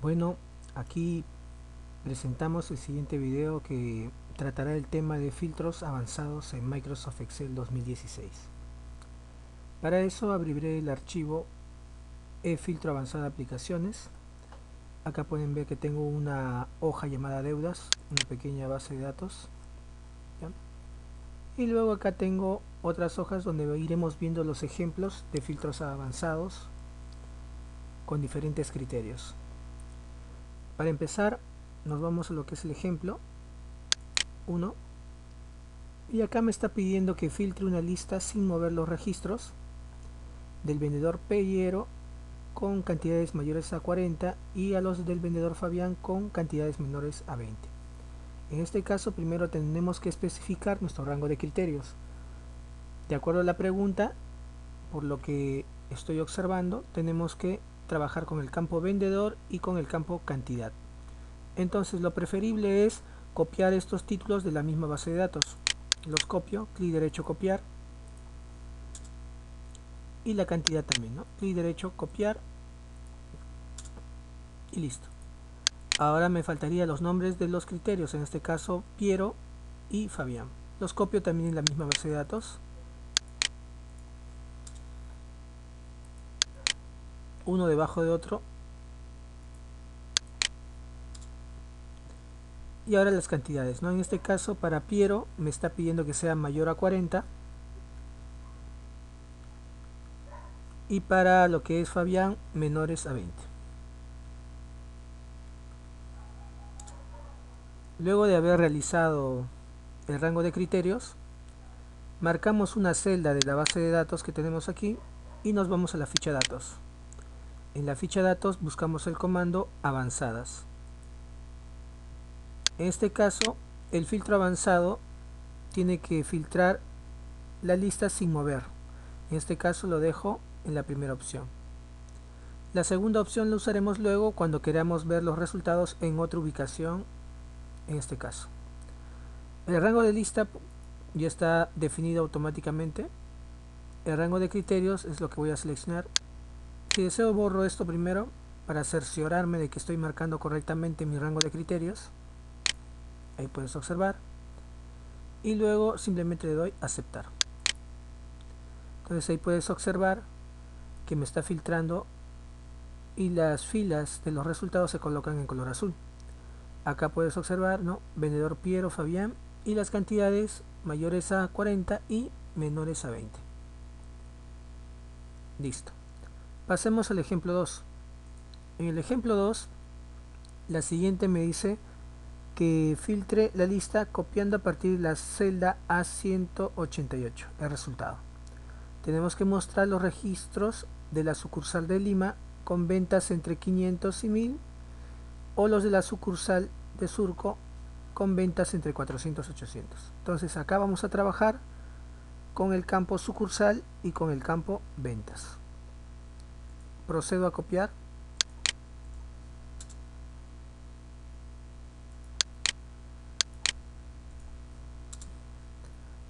Bueno, aquí presentamos el siguiente video que tratará el tema de filtros avanzados en Microsoft Excel 2016. Para eso abriré el archivo filtro avanzado aplicaciones. Acá pueden ver que tengo una hoja llamada deudas, una pequeña base de datos, ¿ya? Y luego acá tengo otras hojas donde iremos viendo los ejemplos de filtros avanzados con diferentes criterios. Para empezar, nos vamos a lo que es el ejemplo 1 y acá me está pidiendo que filtre una lista sin mover los registros del vendedor Peyero con cantidades mayores a 40 y a los del vendedor Fabián con cantidades menores a 20. En este caso primero tenemos que especificar nuestro rango de criterios. De acuerdo a la pregunta, por lo que estoy observando, tenemos que trabajar con el campo vendedor y con el campo cantidad. Entonces lo preferible es copiar estos títulos de la misma base de datos. Los copio, clic derecho copiar, y la cantidad también, ¿no? Clic derecho copiar y listo. Ahora me faltaría los nombres de los criterios, en este caso Piero y Fabián. Los copio también en la misma base de datos, uno debajo de otro. Y ahora las cantidades, ¿no? En este caso para Piero me está pidiendo que sea mayor a 40 y para lo que es Fabián menores a 20. Luego de haber realizado el rango de criterios, marcamos una celda de la base de datos que tenemos aquí y nos vamos a la ficha datos. En la ficha datos buscamos el comando avanzadas. En este caso, el filtro avanzado tiene que filtrar la lista sin mover. En este caso lo dejo en la primera opción. La segunda opción la usaremos luego cuando queramos ver los resultados en otra ubicación, en este caso. El rango de lista ya está definido automáticamente. El rango de criterios es lo que voy a seleccionar. Si deseo borro esto primero para cerciorarme de que estoy marcando correctamente mi rango de criterios. Ahí puedes observar. Y luego simplemente le doy aceptar. Entonces ahí puedes observar que me está filtrando y las filas de los resultados se colocan en color azul. Acá puedes observar, ¿no? Vendedor Piero Fabián y las cantidades mayores a 40 y menores a 20. Listo. Pasemos al ejemplo 2. En el ejemplo 2, la siguiente me dice que filtre la lista copiando a partir de la celda A188, el resultado. Tenemos que mostrar los registros de la sucursal de Lima con ventas entre 500 y 1000 o los de la sucursal de Surco con ventas entre 400 y 800. Entonces acá vamos a trabajar con el campo sucursal y con el campo ventas. Procedo a copiar.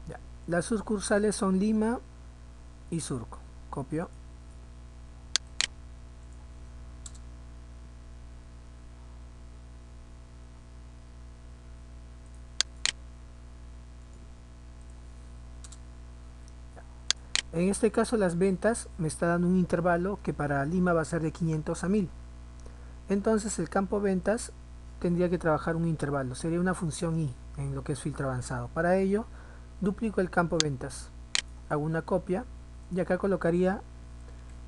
Ya. Las sucursales son Lima y Surco. Copio. En este caso las ventas me está dando un intervalo que para Lima va a ser de 500 a 1000. Entonces el campo ventas tendría que trabajar un intervalo, sería una función i en lo que es filtro avanzado. Para ello duplico el campo ventas, hago una copia y acá colocaría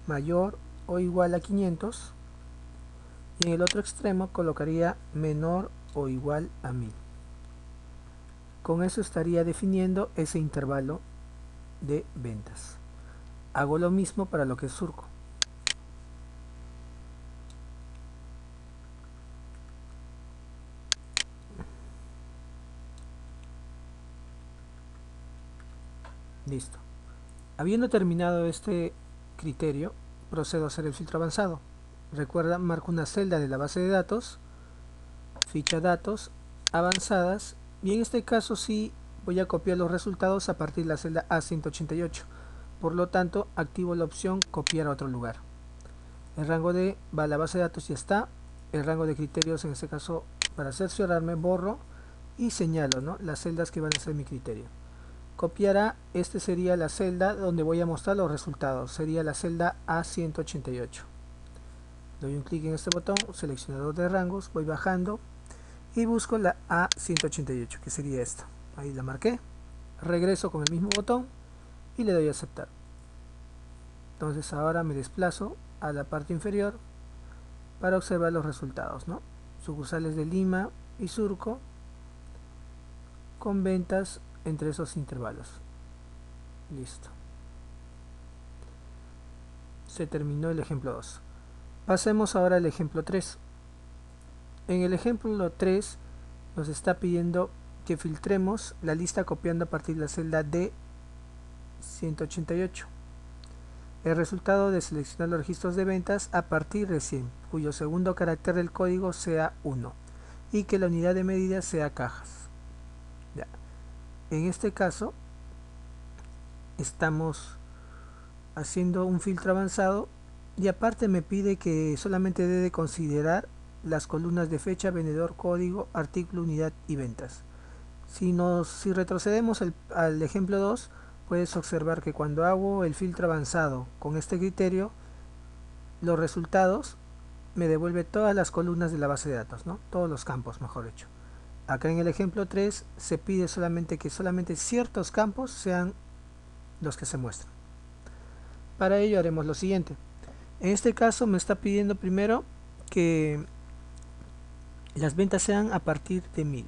mayor o igual a 500 y en el otro extremo colocaría menor o igual a 1000. Con eso estaría definiendo ese intervalo de ventas. Hago lo mismo para lo que es Surco. Listo. Habiendo terminado este criterio, procedo a hacer el filtro avanzado. Recuerda, marco una celda de la base de datos, ficha datos, avanzadas, y en este caso sí voy a copiar los resultados a partir de la celda A188. Por lo tanto, activo la opción copiar a otro lugar. El rango de la base de datos ya está. el rango de criterios, en este caso para cerciorarme, borro y señalo, ¿no?, las celdas que van a ser mi criterio. Copiará, este sería la celda donde voy a mostrar los resultados, sería la celda A188. Doy un clic en este botón, seleccionador de rangos, voy bajando y busco la A188, que sería esta. Ahí la marqué, regreso con el mismo botón y le doy a aceptar. Entonces ahora me desplazo a la parte inferior para observar los resultados, ¿no? Sucursales de Lima y Surco con ventas entre esos intervalos. Listo. Se terminó el ejemplo 2. Pasemos ahora al ejemplo 3. En el ejemplo 3 nos está pidiendo que filtremos la lista copiando a partir de la celda D188. El resultado de seleccionar los registros de ventas a partir de 100, cuyo segundo carácter del código sea 1 y que la unidad de medida sea cajas. Ya. En este caso estamos haciendo un filtro avanzado y aparte me pide que solamente debe considerar las columnas de fecha, vendedor, código, artículo, unidad y ventas. Si retrocedemos al ejemplo 2, puedes observar que cuando hago el filtro avanzado con este criterio, los resultados me devuelve todas las columnas de la base de datos, ¿no? Todos los campos, mejor dicho. Acá en el ejemplo 3 se pide solamente que solamente ciertos campos sean los que se muestran. Para ello haremos lo siguiente. En este caso me está pidiendo primero que las ventas sean a partir de 1000.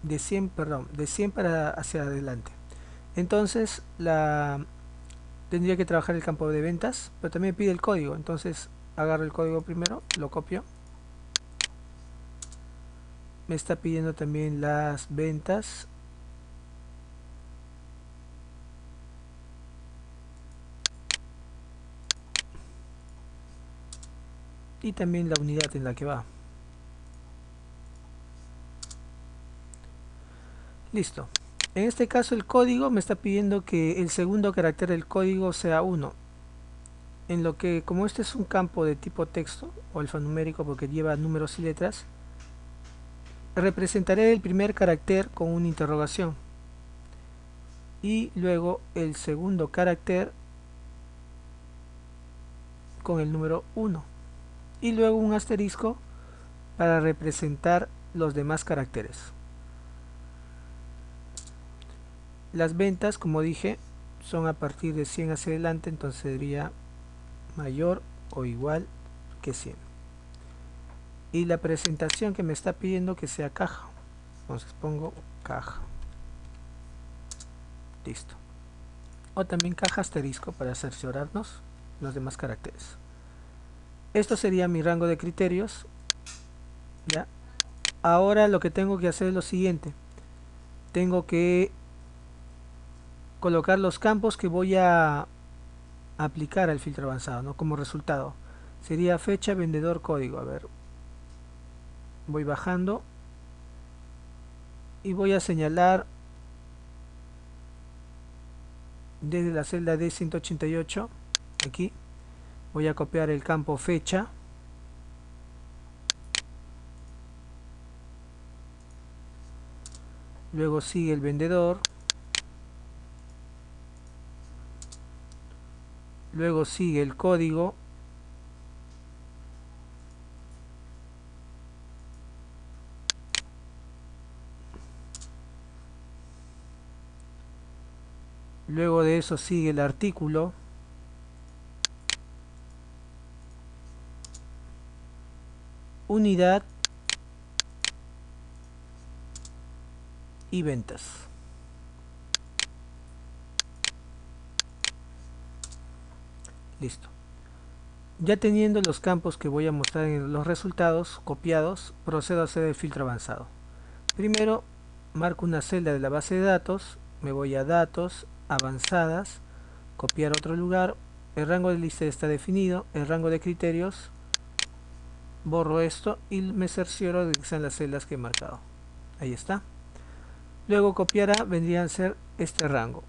De 100 para hacia adelante. Entonces tendría que trabajar el campo de ventas, pero también pide el código. Entonces agarro el código primero, lo copio. Me está pidiendo también las ventas. Y también la unidad en la que va. Listo. En este caso el código me está pidiendo que el segundo carácter del código sea 1. En lo que, como este es un campo de tipo texto o alfanumérico porque lleva números y letras, representaré el primer carácter con una interrogación y luego el segundo carácter con el número 1 y luego un asterisco para representar los demás caracteres. Las ventas, como dije, son a partir de 100 hacia adelante, entonces sería mayor o igual que 100. Y la presentación que me está pidiendo que sea caja, entonces pongo caja. Listo. O también caja asterisco para cerciorarnos los demás caracteres. Esto sería mi rango de criterios. ¿Ya? Ahora lo que tengo que hacer es lo siguiente. Tengo que colocar los campos que voy a aplicar al filtro avanzado, ¿no? Como resultado. Sería fecha, vendedor, código. A ver. Voy bajando. Y voy a señalar desde la celda D188. Aquí. Voy a copiar el campo fecha. Luego sigue el vendedor. Luego sigue el código. Luego de eso sigue el artículo. Unidad. Y ventas. Listo. Ya teniendo los campos que voy a mostrar en los resultados copiados, procedo a hacer el filtro avanzado. Primero marco una celda de la base de datos, me voy a datos, avanzadas, copiar otro lugar, el rango de lista está definido, el rango de criterios, borro esto y me cercioro de que sean las celdas que he marcado. Ahí está. Luego copiará, vendría a ser este rango,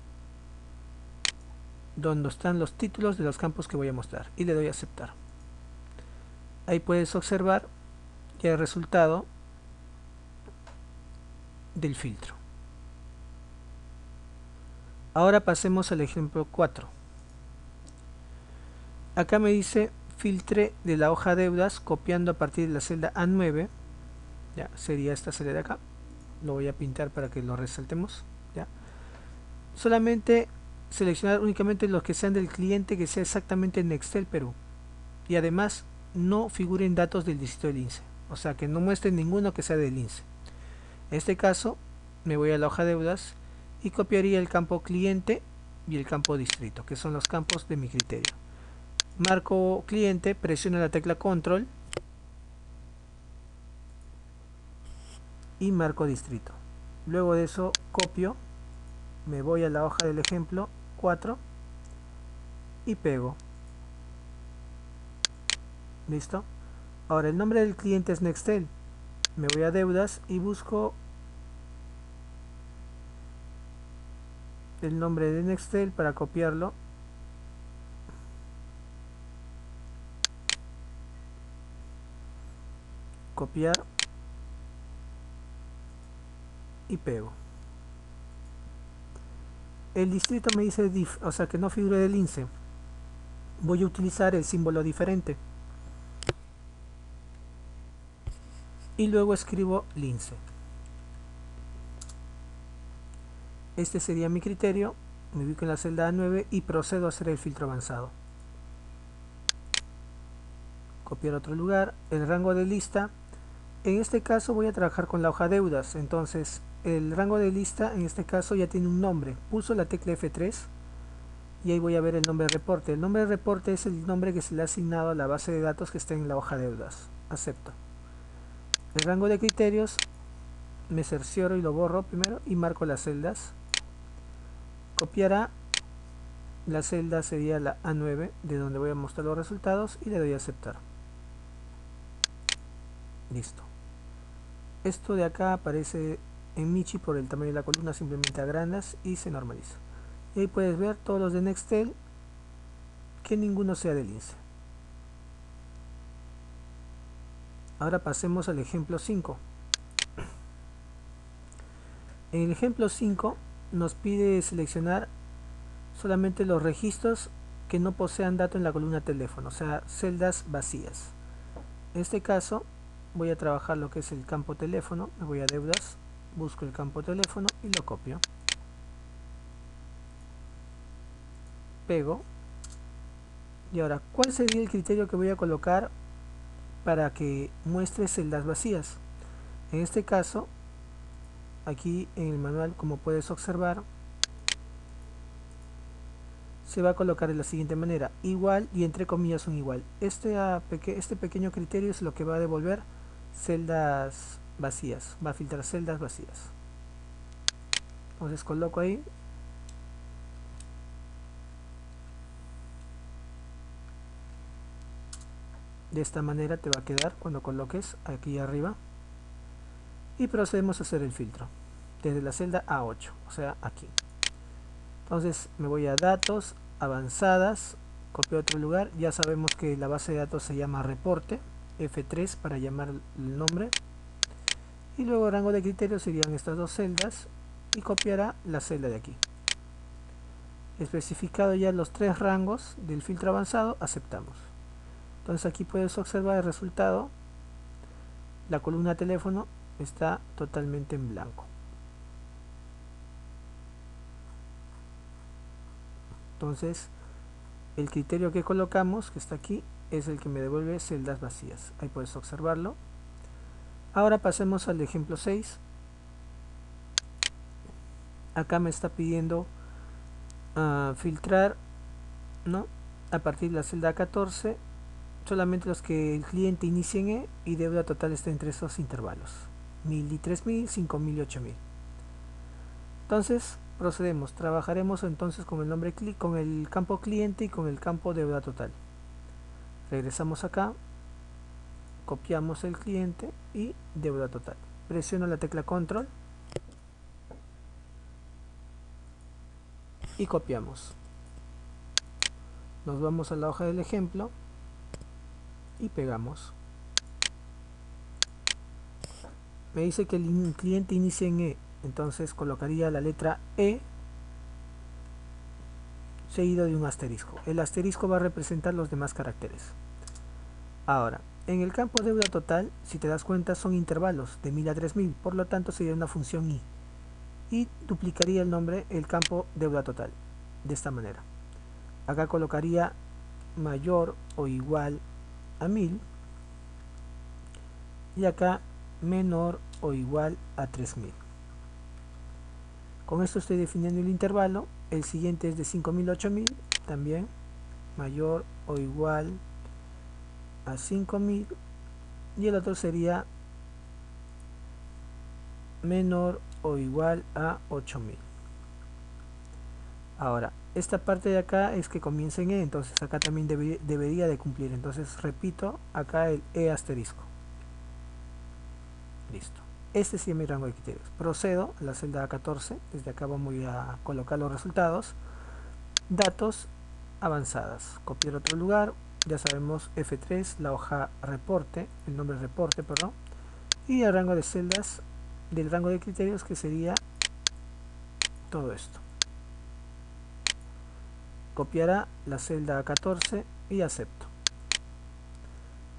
donde están los títulos de los campos que voy a mostrar, y le doy a aceptar. Ahí puedes observar ya el resultado del filtro. Ahora pasemos al ejemplo 4. Acá me dice filtre de la hoja deudas copiando a partir de la celda A9. Ya sería esta celda de acá. Lo voy a pintar para que lo resaltemos. Ya. Solamente seleccionar únicamente los que sean del cliente, que sea exactamente Nextel Perú. Y además no figuren datos del distrito del INSE. O sea, que no muestren ninguno que sea del INSE. En este caso me voy a la hoja deudas y copiaría el campo cliente y el campo distrito, que son los campos de mi criterio. Marco cliente, presiono la tecla control y marco distrito. Luego de eso copio, me voy a la hoja del ejemplo 4 y pego. Listo. Ahora el nombre del cliente es Nextel. Me voy a deudas y busco el nombre de Nextel para copiarlo. Copiar y pego. El distrito me dice DIF, o sea que no figure del INSE. Voy a utilizar el símbolo diferente. Y luego escribo lince. Este sería mi criterio. Me ubico en la celda A9 y procedo a hacer el filtro avanzado. Copiar otro lugar, el rango de lista. En este caso voy a trabajar con la hoja deudas, entonces el rango de lista en este caso ya tiene un nombre. Pulso la tecla F3 y ahí voy a ver el nombre de reporte. El nombre de reporte es el nombre que se le ha asignado a la base de datos que está en la hoja deudas. Acepto. El rango de criterios me cercioro y lo borro primero y marco las celdas. Copiará, la celda sería la A9 de donde voy a mostrar los resultados y le doy a aceptar. Listo. Esto de acá aparece en Michi por el tamaño de la columna, simplemente agrandas y se normaliza. Y ahí puedes ver todos los de Nextel, que ninguno sea del INSE. Ahora pasemos al ejemplo 5. En el ejemplo 5 nos pide seleccionar solamente los registros que no posean dato en la columna teléfono, o sea, celdas vacías. En este caso voy a trabajar lo que es el campo teléfono, me voy a deudas, busco el campo teléfono y lo copio. Pego. Y ahora, ¿cuál sería el criterio que voy a colocar para que muestre celdas vacías? En este caso, aquí en el manual, como puedes observar, se va a colocar de la siguiente manera: igual y entre comillas un igual. Este pequeño criterio es lo que va a devolver celdas vacías, va a filtrar celdas vacías. Entonces coloco ahí. De esta manera te va a quedar cuando coloques aquí arriba. Y procedemos a hacer el filtro desde la celda A8, o sea aquí. Entonces me voy a datos, avanzadas, copio otro lugar. Ya sabemos que la base de datos se llama reporte, F3 para llamar el nombre. Y luego rango de criterios serían estas dos celdas y copiará la celda de aquí. Especificado ya los tres rangos del filtro avanzado, aceptamos. Entonces aquí puedes observar el resultado. La columna teléfono está totalmente en blanco. Entonces el criterio que colocamos, que está aquí, es el que me devuelve celdas vacías. Ahí puedes observarlo. Ahora pasemos al ejemplo 6. Acá me está pidiendo filtrar, ¿no?, a partir de la celda 14 solamente los que el cliente inicie en E y deuda total está entre esos intervalos, 1000 y 3000, 5000 y 8000. Entonces procedemos, trabajaremos entonces con el nombre con el campo cliente y con el campo deuda total. Regresamos acá, copiamos el cliente y deuda total. Presiono la tecla control y copiamos. Nos vamos a la hoja del ejemplo y pegamos. Me dice que el cliente inicia en E, entonces colocaría la letra E seguido de un asterisco. El asterisco va a representar los demás caracteres. Ahora, en el campo deuda total, si te das cuenta, son intervalos de 1000 a 3000, por lo tanto sería una función i, y duplicaría el nombre el campo deuda total de esta manera. Acá colocaría mayor o igual a 1000 y acá menor o igual a 3000. Con esto estoy definiendo el intervalo. El siguiente es de 5000 a 8000, también mayor o igual a 5000, y el otro sería menor o igual a 8000. Ahora, esta parte de acá es que comienza en E, entonces acá también debería de cumplir. Entonces repito acá el E asterisco. Listo. Este sí es mi rango de criterios. Procedo a la celda A14. Desde acá vamos a colocar los resultados. Datos avanzadas. Copiar otro lugar. Ya sabemos F3, la hoja reporte, el nombre reporte, perdón. Y el rango de celdas del rango de criterios, que sería todo esto. Copiará la celda A14 y acepto.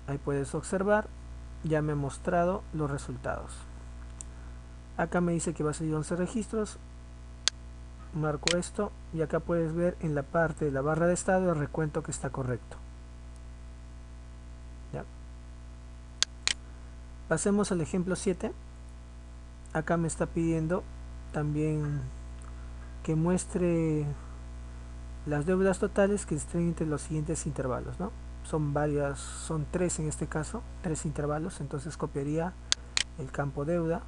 Ahí puedes observar, ya me ha mostrado los resultados. Acá me dice que va a salir 11 registros. Marco esto y acá puedes ver en la parte de la barra de estado el recuento que está correcto. ¿Ya? Pasemos al ejemplo 7. Acá me está pidiendo también que muestre las deudas totales que estén entre los siguientes intervalos, ¿no? Son varias, son 3 en este caso, 3 intervalos. Entonces copiaría el campo deuda,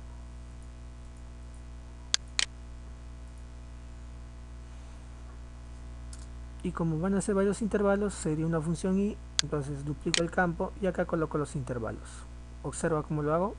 y como van a ser varios intervalos sería una función i, entonces duplico el campo y acá coloco los intervalos. Observa cómo lo hago.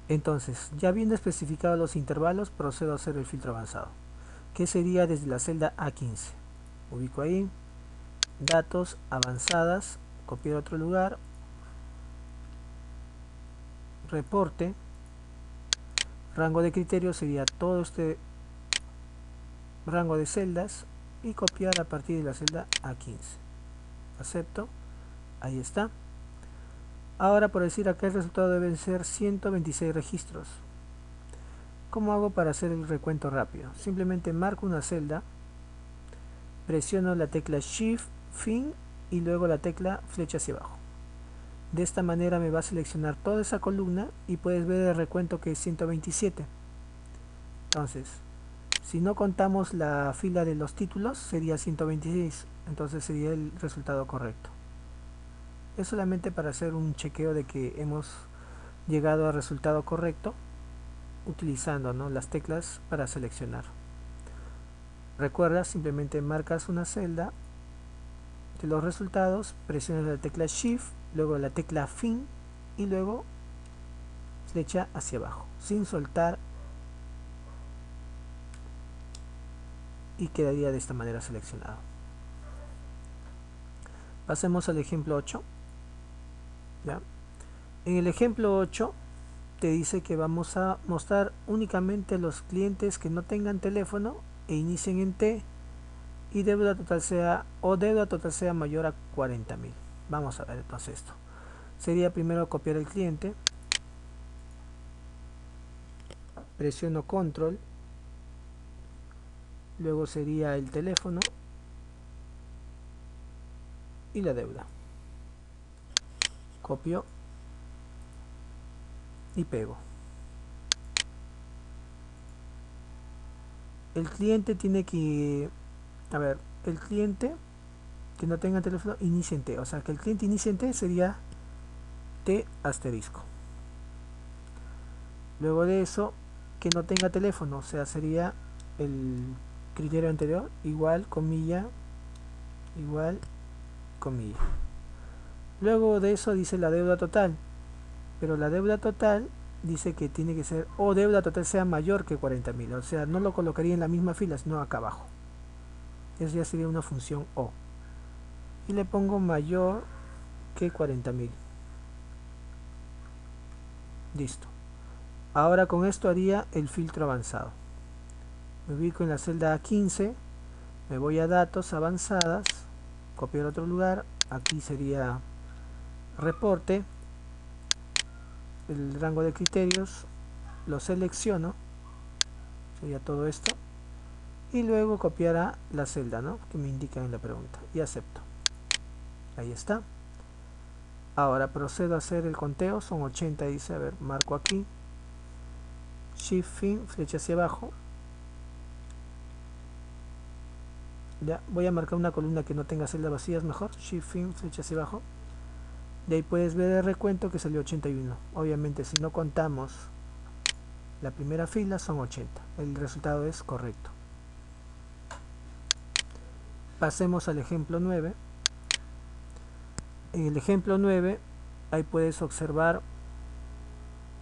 Entonces, ya habiendo especificado los intervalos, procedo a hacer el filtro avanzado, que sería desde la celda A15. Ubico ahí, datos avanzadas, copiar a otro lugar, reporte, rango de criterio sería todo este rango de celdas, y copiar a partir de la celda A15. Acepto, ahí está. Ahora, por decir acá, el resultado deben ser 126 registros. ¿Cómo hago para hacer el recuento rápido? Simplemente marco una celda, presiono la tecla Shift, Fin y luego la tecla flecha hacia abajo. De esta manera me va a seleccionar toda esa columna y puedes ver el recuento que es 127. Entonces, si no contamos la fila de los títulos, sería 126. Entonces sería el resultado correcto. Es solamente para hacer un chequeo de que hemos llegado al resultado correcto utilizando, ¿no?, las teclas para seleccionar. Recuerda, simplemente marcas una celda de los resultados, presionas la tecla Shift, luego la tecla Fin y luego flecha hacia abajo, sin soltar, y quedaría de esta manera seleccionado. Pasemos al ejemplo 8. ¿Ya? En el ejemplo 8 te dice que vamos a mostrar únicamente los clientes que no tengan teléfono e inicien en T y deuda total sea mayor a 40.000. Vamos a ver entonces esto. Sería primero copiar el cliente, presiono control, luego sería el teléfono y la deuda. Copio y pego. El cliente tiene que, a ver, el cliente que no tenga teléfono inicia en T, o sea que el cliente inicia en T sería T asterisco. Luego de eso, que no tenga teléfono, o sea sería el criterio anterior, igual, comilla, igual, comilla. Luego de eso dice la deuda total, pero la deuda total dice que tiene que ser, o deuda total sea mayor que 40.000, o sea no lo colocaría en la misma fila sino acá abajo. Eso ya sería una función O, y le pongo mayor que 40.000. Listo. Ahora con esto haría el filtro avanzado. Me ubico en la celda A15, me voy a datos avanzadas, copiar otro lugar, aquí sería reporte, el rango de criterios, lo selecciono, sería todo esto, y luego copiar a la celda, ¿no?, que me indica en la pregunta, y acepto. Ahí está. Ahora procedo a hacer el conteo, son 80, dice, a ver, marco aquí, Shift fin, flecha hacia abajo. Ya, voy a marcar una columna que no tenga celdas vacías mejor, Shift fin, flecha hacia abajo. De ahí puedes ver el recuento que salió 81. Obviamente si no contamos la primera fila son 80. El resultado es correcto. Pasemos al ejemplo 9. En el ejemplo 9, ahí puedes observar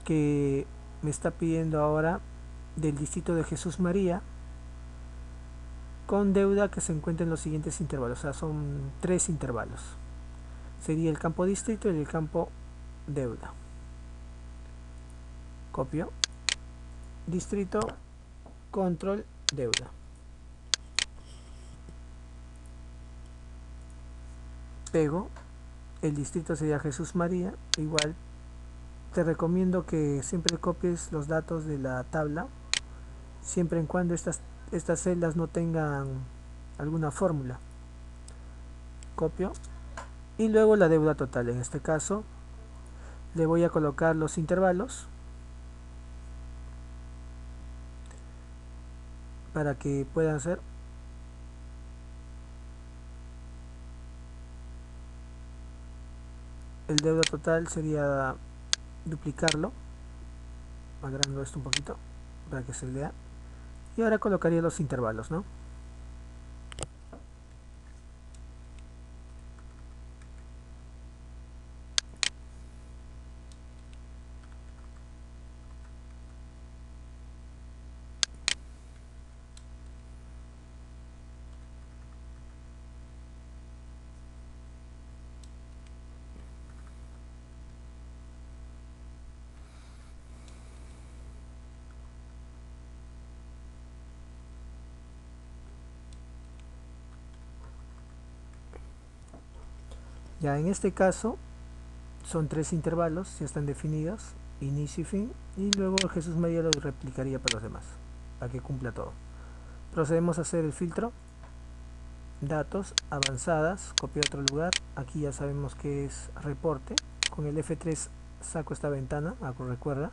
que me está pidiendo ahora del distrito de Jesús María con deuda que se encuentra en los siguientes intervalos, o sea, son 3 intervalos. Sería el campo distrito y el campo deuda. Copio, distrito, control, deuda. Pego, el distrito sería Jesús María, igual te recomiendo que siempre copies los datos de la tabla, siempre en cuando estas celdas no tengan alguna fórmula. Copio, y luego la deuda total, en este caso le voy a colocar los intervalos para que puedan ser el deuda total, sería duplicarlo, agrando esto un poquito para que se lea, y ahora colocaría los intervalos, ¿no? Ya en este caso son 3 intervalos, ya están definidos, inicio y fin, y luego Jesús María lo replicaría para los demás, para que cumpla todo. Procedemos a hacer el filtro, datos, avanzadas, copiar otro lugar, aquí ya sabemos que es reporte, con el F3 saco esta ventana, recuerda,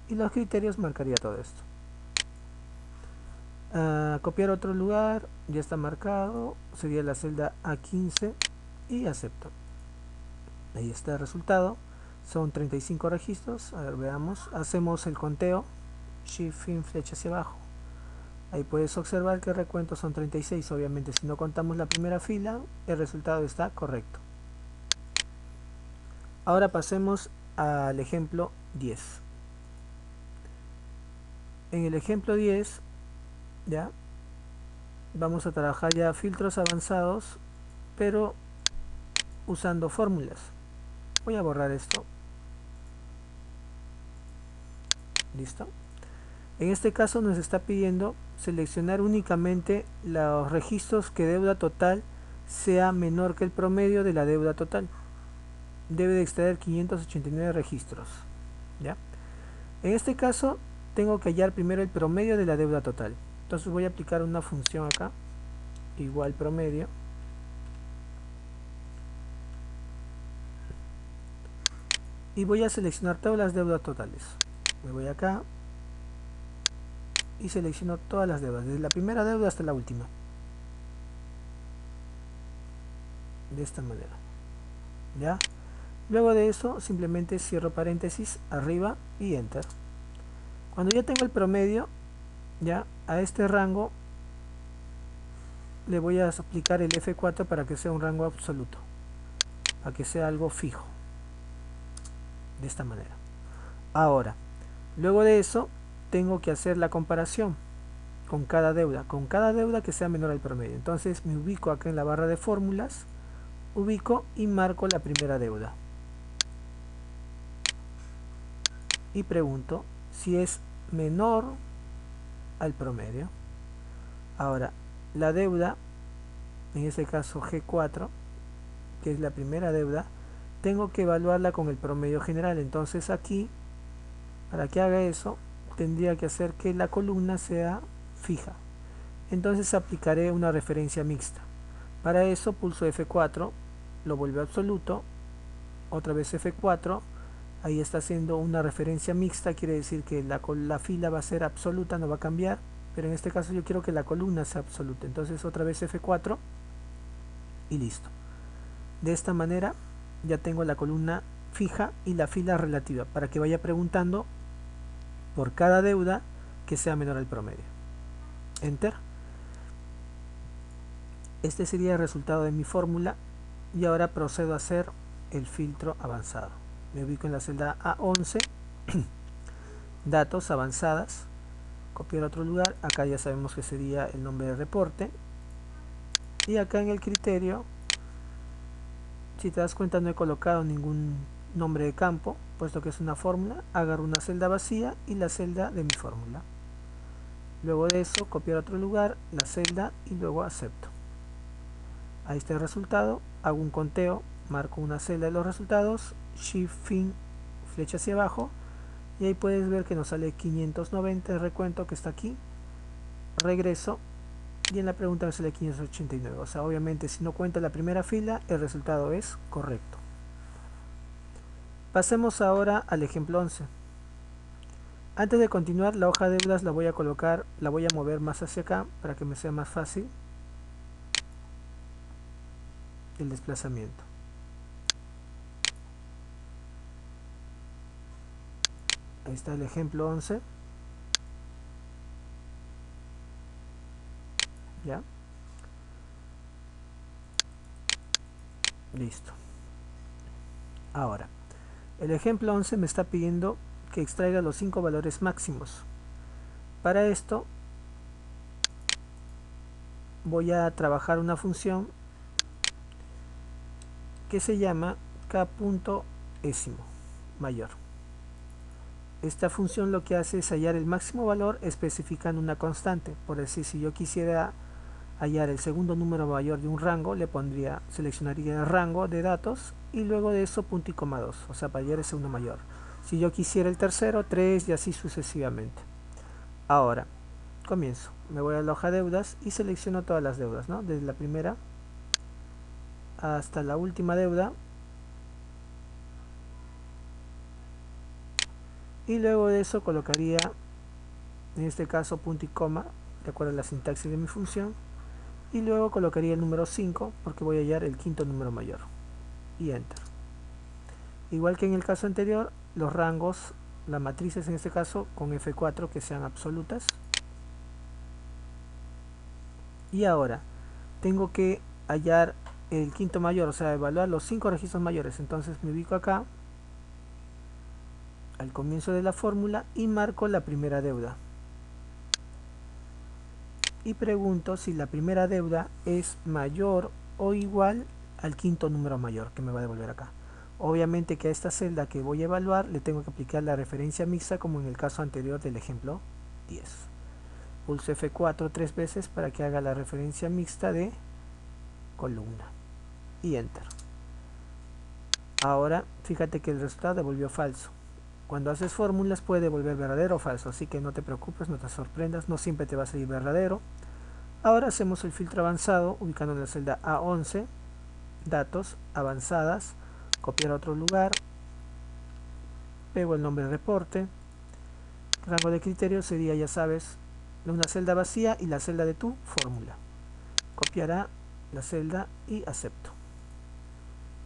y los criterios marcaría todo esto. Copiar otro lugar, ya está marcado, sería la celda A15 y acepto. Ahí está el resultado, son 35 registros. A ver, veamos, hacemos el conteo, Shift fin, flecha hacia abajo. Ahí puedes observar que el recuento son 36, obviamente si no contamos la primera fila, el resultado está correcto. Ahora pasemos al ejemplo 10. En el ejemplo 10, ya, vamos a trabajar ya filtros avanzados, pero usando fórmulas. Voy a borrar esto. Listo. En este caso nos está pidiendo seleccionar únicamente los registros que deuda total sea menor que el promedio de la deuda total. Debe de extraer 589 registros. ¿Ya? En este caso tengo que hallar primero el promedio de la deuda total. Entonces voy a aplicar una función acá, igual promedio. Y voy a seleccionar todas las deudas totales. Me voy acá y selecciono todas las deudas, desde la primera deuda hasta la última. de esta manera, ¿ya? Luego de eso simplemente cierro paréntesis arriba y enter. Cuando ya tengo el promedio, ya a este rango le voy a aplicar el F4 para que sea un rango absoluto, para que sea algo fijo, de esta manera. Ahora, luego de eso tengo que hacer la comparación con cada deuda que sea menor al promedio. Entonces me ubico acá en la barra de fórmulas, ubico y marco la primera deuda y pregunto si es menor al promedio. Ahora, la deuda, en este caso G4, que es la primera deuda, tengo que evaluarla con el promedio general. Entonces aquí, para que haga eso, tendría que hacer que la columna sea fija. Entonces aplicaré una referencia mixta. Para eso pulso F4, lo vuelvo a absoluto, otra vez F4, ahí está haciendo una referencia mixta, quiere decir que la fila va a ser absoluta, no va a cambiar, pero en este caso yo quiero que la columna sea absoluta. Entonces otra vez F4 y listo. De esta manera ya tengo la columna fija y la fila relativa para que vaya preguntando por cada deuda que sea menor al promedio. Enter. Este sería el resultado de mi fórmula y ahora procedo a hacer el filtro avanzado. Me ubico en la celda A11, datos avanzadas, copiar a otro lugar, acá ya sabemos que sería el nombre de reporte, y acá en el criterio, si te das cuenta no he colocado ningún nombre de campo, puesto que es una fórmula, agarro una celda vacía y la celda de mi fórmula. Luego de eso copiar a otro lugar, la celda y luego acepto. Ahí está el resultado, hago un conteo, marco una celda de los resultados, Shift Fin, flecha hacia abajo, y ahí puedes ver que nos sale 590 el recuento que está aquí. Regreso y en la pregunta me sale 589. O sea, obviamente si no cuenta la primera fila, el resultado es correcto. Pasemos ahora al ejemplo 11. Antes de continuar, la hoja de deudas la voy a colocar, la voy a mover más hacia acá para que me sea más fácil el desplazamiento. Ahí está el ejemplo 11. ¿Ya? Listo. Ahora, el ejemplo 11 me está pidiendo que extraiga los 5 valores máximos. Para esto voy a trabajar una función que se llama k.ésimo mayor. Esta función lo que hace es hallar el máximo valor especificando una constante. Por decir, si yo quisiera hallar el segundo número mayor de un rango, seleccionaría el rango de datos y luego de eso punto y coma 2, o sea, para hallar el segundo mayor. Si yo quisiera el tercero, 3 y así sucesivamente. Ahora, comienzo. Me voy a la hoja de deudas y selecciono todas las deudas, ¿no? Desde la primera hasta la última deuda. Y luego de eso colocaría, en este caso, punto y coma, de acuerdo a la sintaxis de mi función. Y luego colocaría el número 5 porque voy a hallar el quinto número mayor. Y enter. Igual que en el caso anterior, los rangos, las matrices en este caso, con F4 que sean absolutas. Y ahora, tengo que hallar el quinto mayor, o sea, evaluar los 5 registros mayores. Entonces me ubico acá, al comienzo de la fórmula, y marco la primera deuda. Y pregunto si la primera deuda es mayor o igual al quinto número mayor que me va a devolver acá. Obviamente que a esta celda que voy a evaluar le tengo que aplicar la referencia mixta como en el caso anterior del ejemplo 10. Pulso F4 3 veces para que haga la referencia mixta de columna y enter. Ahora fíjate que el resultado devolvió falso. Cuando haces fórmulas puede devolver verdadero o falso, así que no te preocupes, no te sorprendas, no siempre te va a salir verdadero. Ahora hacemos el filtro avanzado ubicando en la celda A11, datos, avanzadas, copiar a otro lugar, pego el nombre de reporte, rango de criterio sería, ya sabes, una celda vacía y la celda de tu fórmula. Copiará la celda y acepto.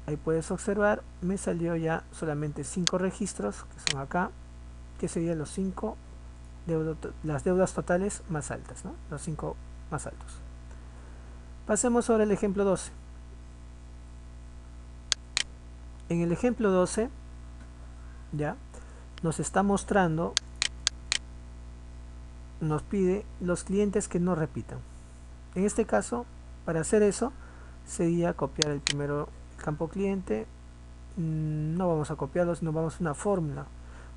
Ahí puedes observar, me salió ya solamente 5 registros, que son acá, que serían los 5 las deudas totales más altas, ¿no? Los 5 más altos. Pasemos ahora al ejemplo 12. En el ejemplo 12, ya, nos está mostrando, nos pide los clientes que no repitan. En este caso, para hacer eso, sería copiar el primero campo cliente. No vamos a copiarlo, sino vamos a una fórmula.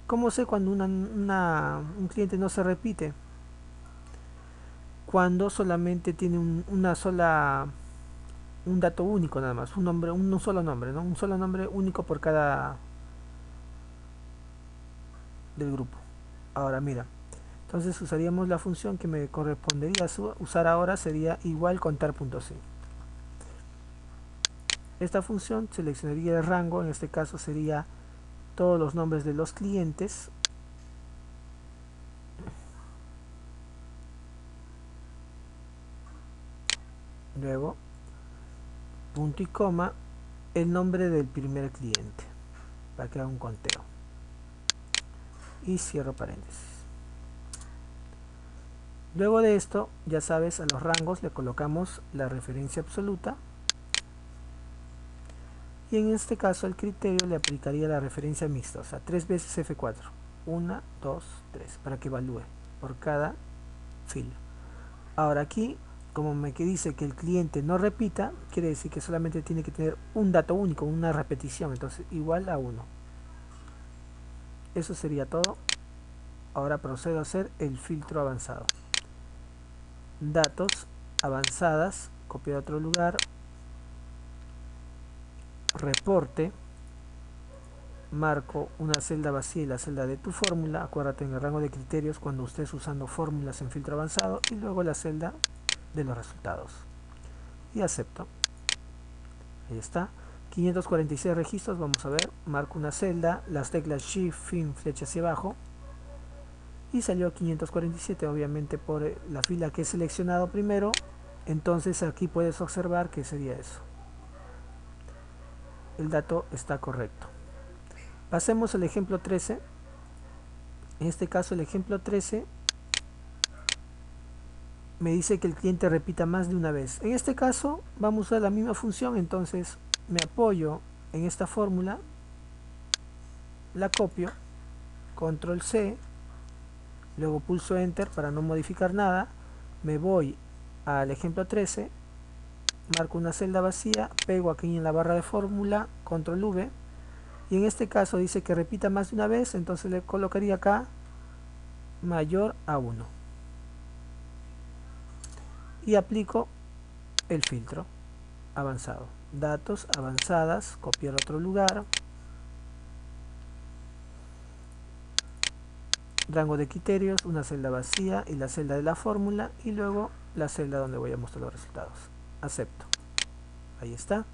¿Cómo sé cuando un cliente no se repite? Cuando solamente tiene un dato único nada más, un solo nombre, ¿no? Un solo nombre único por cada del grupo. Ahora mira, entonces usaríamos la función que me correspondería usar ahora, sería igual contar.c. Esta función seleccionaría el rango, en este caso sería todos los nombres de los clientes. Luego, punto y coma, el nombre del primer cliente, para que haga un conteo. Y cierro paréntesis. Luego de esto, ya sabes, a los rangos le colocamos la referencia absoluta. Y en este caso el criterio le aplicaría la referencia mixta, o sea, 3 veces F4. 1, 2, 3, para que evalúe por cada fila. Ahora aquí, como me dice que el cliente no repita, quiere decir que solamente tiene que tener un dato único, una repetición, entonces igual a 1. Eso sería todo. Ahora procedo a hacer el filtro avanzado. Datos, avanzadas, copiar a otro lugar, reporte, marco una celda vacía y la celda de tu fórmula. Acuérdate en el rango de criterios cuando estés usando fórmulas en filtro avanzado, y luego la celda de los resultados. Y acepto. Ahí está. 546 registros, vamos a ver. Marco una celda, las teclas Shift, Fin, flecha hacia abajo. Y salió 547, obviamente por la fila que he seleccionado primero. Entonces aquí puedes observar que sería eso. El dato está correcto. Pasemos al ejemplo 13. En este caso el ejemplo 13 me dice que el cliente repita más de una vez. En este caso vamos a usar la misma función, entonces me apoyo en esta fórmula, la copio, control C, luego pulso enter para no modificar nada, me voy al ejemplo 13, marco una celda vacía, pego aquí en la barra de fórmula, control V, y en este caso dice que repita más de una vez, entonces le colocaría acá mayor a 1 y aplico el filtro avanzado. Datos, avanzadas, copiar a otro lugar, rango de criterios, una celda vacía y la celda de la fórmula, y luego la celda donde voy a mostrar los resultados. Acepto. Ahí está.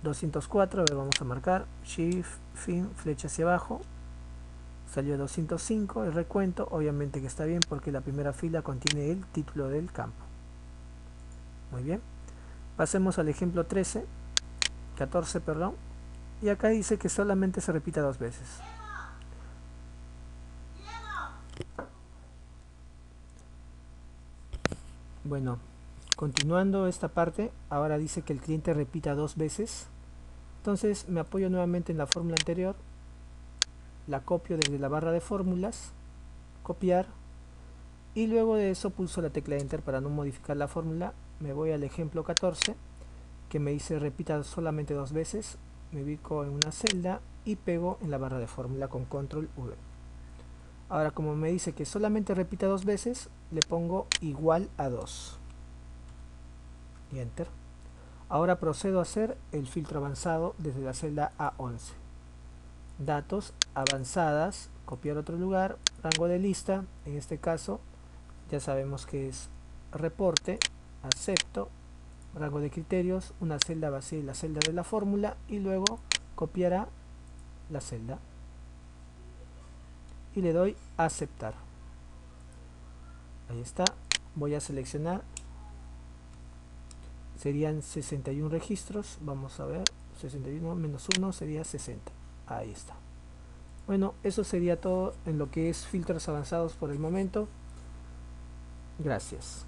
204, a ver, vamos a marcar Shift, Fin, flecha hacia abajo. Salió 205, el recuento, obviamente que está bien porque la primera fila contiene el título del campo. Muy bien. Pasemos al ejemplo 14, perdón. Y acá dice que solamente se repita 2 veces. Bueno, continuando esta parte, ahora dice que el cliente repita 2 veces. Entonces me apoyo nuevamente en la fórmula anterior, la copio desde la barra de fórmulas, copiar, y luego de eso pulso la tecla enter para no modificar la fórmula. Me voy al ejemplo 14, que me dice repita solamente 2 veces, me ubico en una celda y pego en la barra de fórmula con control V. Ahora, como me dice que solamente repita 2 veces, le pongo igual a 2 y enter. Ahora procedo a hacer el filtro avanzado desde la celda A11. Datos, avanzadas, copiar otro lugar, rango de lista, en este caso ya sabemos que es reporte, acepto, rango de criterios, una celda vacía y la celda de la fórmula, y luego copiará la celda y le doy a aceptar. Ahí está. Voy a seleccionar, serían 61 registros, vamos a ver, 61 menos 1 sería 60. Ahí está. Bueno, eso sería todo en lo que es filtros avanzados por el momento. Gracias.